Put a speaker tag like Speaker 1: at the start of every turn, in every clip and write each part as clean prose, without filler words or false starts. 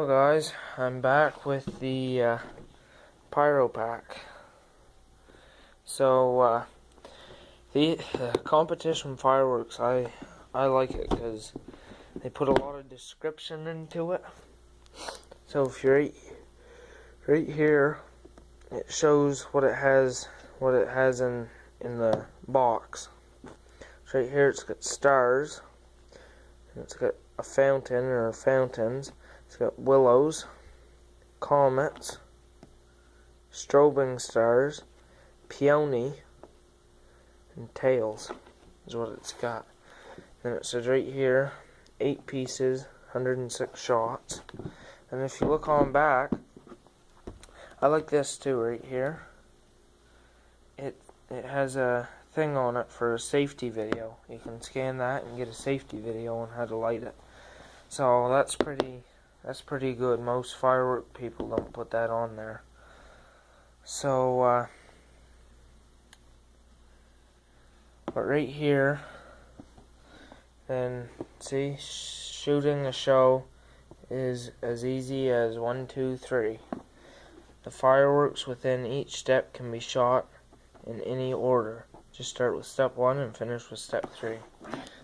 Speaker 1: Hello guys, I'm back with the pyro pack. So the competition fireworks, I like it because they put a lot of description into it. So if you're right here, it shows what it has in the box. So right here, it's got stars, and it's got a fountain or fountains. It's got willows, comets, strobing stars, peony, and tails is what it's got. And it says right here, 8 pieces, 106 shots. And if you look on back, I like this too right here. It has a thing on it for a safety video. You can scan that and get a safety video on how to light it. So that's pretty good. Most firework people don't put that on there. So, but right here, then see, shooting a show is as easy as 1, 2, 3. The fireworks within each step can be shot in any order. Just start with step 1 and finish with step 3.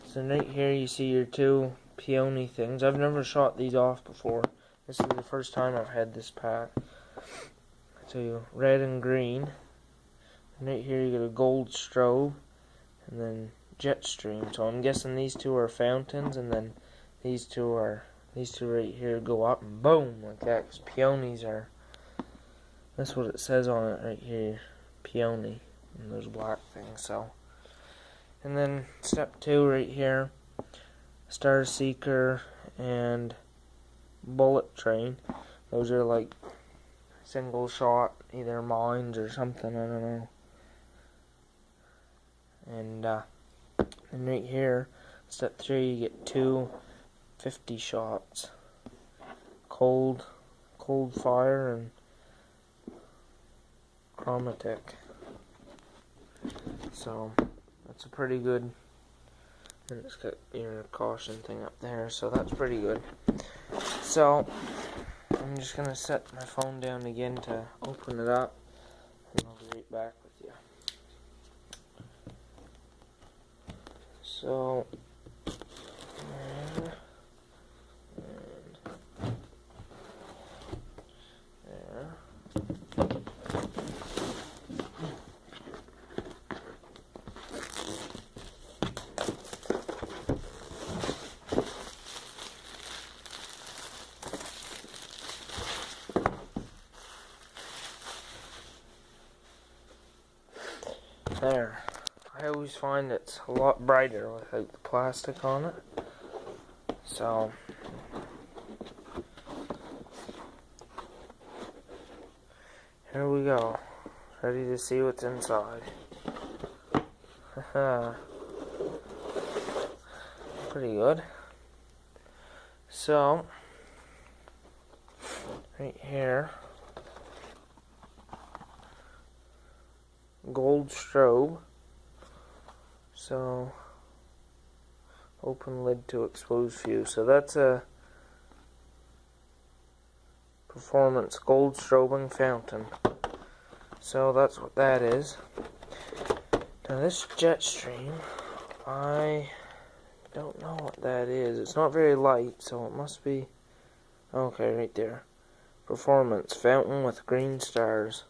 Speaker 1: So right here you see your 2 peony things. I've never shot these off before. This is the first time I've had this pack. So red and green. And right here you get a gold strobe and then jet stream. So I'm guessing these 2 are fountains, and then these two right here go up and boom like that, because peonies are, that's what it says on it right here, peony, and those black things. So, and then step 2 right here, Star Seeker and Bullet Train. Those are like single shot, either mines or something, I don't know. And right here, step 3, you get 2 50 shots. Cold fire and chromatic. So that's a pretty good. And it's got your caution thing up there, so that's pretty good. So I'm just gonna set my phone down again to open it up, and I'll be right back with you. So there, and there. There. I always find it's a lot brighter without the plastic on it. So here we go. Ready to see what's inside. Pretty good. So right here, gold strobe. So open lid to expose fuse. So that's a performance gold strobing fountain. So that's what that is. Now this jet stream, I don't know what that is. It's not very light, so it must be, okay, right there. Performance fountain with green stars.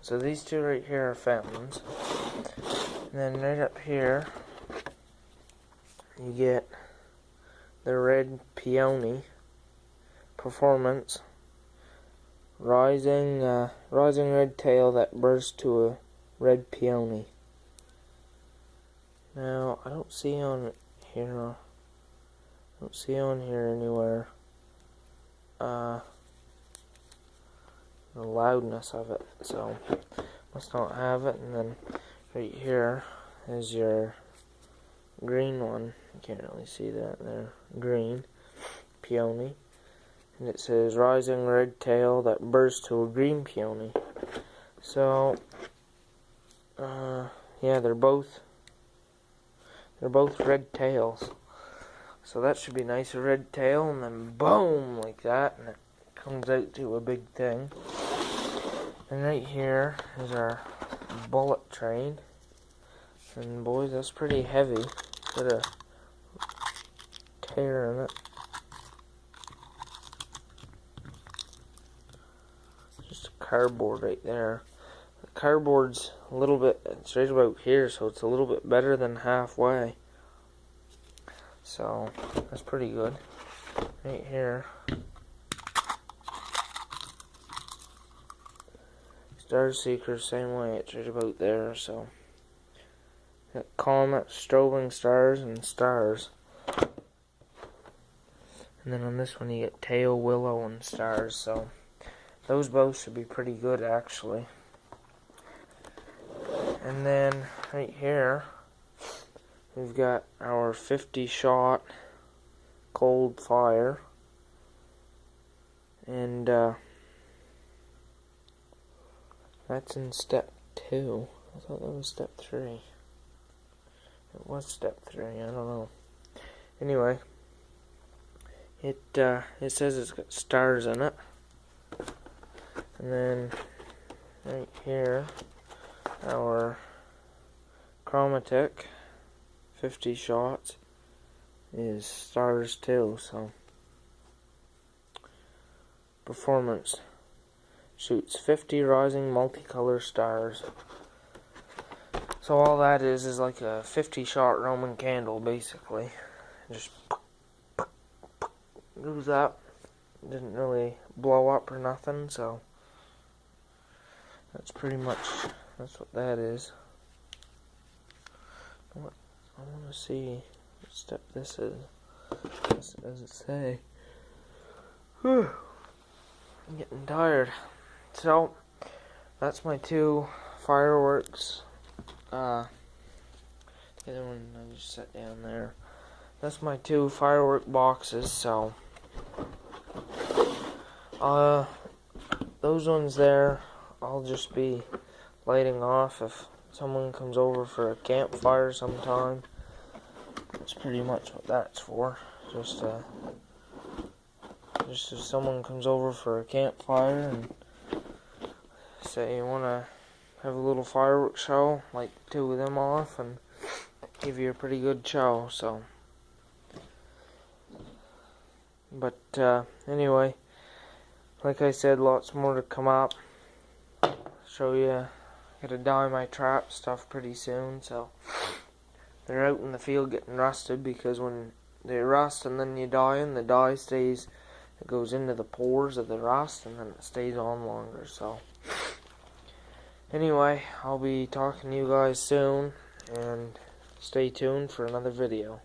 Speaker 1: So these 2 right here are fountains. And then right up here, you get the red peony performance, rising red tail that bursts to a red peony. Now I don't see on here anywhere the loudness of it, so must not have it. And then right here is your green one. You can't really see that there. Green peony, and it says rising red tail that bursts to a green peony. So yeah, they're both red tails. So that should be nice, a red tail, and then boom, like that, and it comes out to a big thing. And right here is our bullet train. And boys, that's pretty heavy. Got a tear in it. Just a cardboard right there. The cardboard's a little bit, it's right about here, so it's a little bit better than halfway. So that's pretty good. Right here, Star Seeker, same way, it's right about there. So got comet, strobing stars, and stars. And then on this one you get tail, willow, and stars. So those both should be pretty good, actually. And then right here we've got our 50 shot cold fire, and that's in step 2. I thought that was step 3. It was step 3, I don't know. Anyway, it says it's got stars in it. And then right here, our chromatic 50 shots is stars too. So performance shoots 50 rising multicolor stars. So all that is like a 50 shot Roman candle, basically. Just goes up. Didn't really blow up or nothing, so that's pretty much, that's what that is. What I want to see what step this is. What does it say? Whew. I'm getting tired. So that's my 2 fireworks. The other one I just set down there. That's my 2 firework boxes. So those ones there, I'll just be lighting off if someone comes over for a campfire sometime. That's pretty much what that's for. Just if someone comes over for a campfire and say you want to have a little fireworks show, light 2 of them off and give you a pretty good show. So, but anyway, like I said, lots more to come up. Show you. Gotta dye my trap stuff pretty soon, so they're out in the field getting rusted, because when they rust and then you dye them, the dye stays, it goes into the pores of the rust and then it stays on longer. So anyway, I'll be talking to you guys soon, and stay tuned for another video.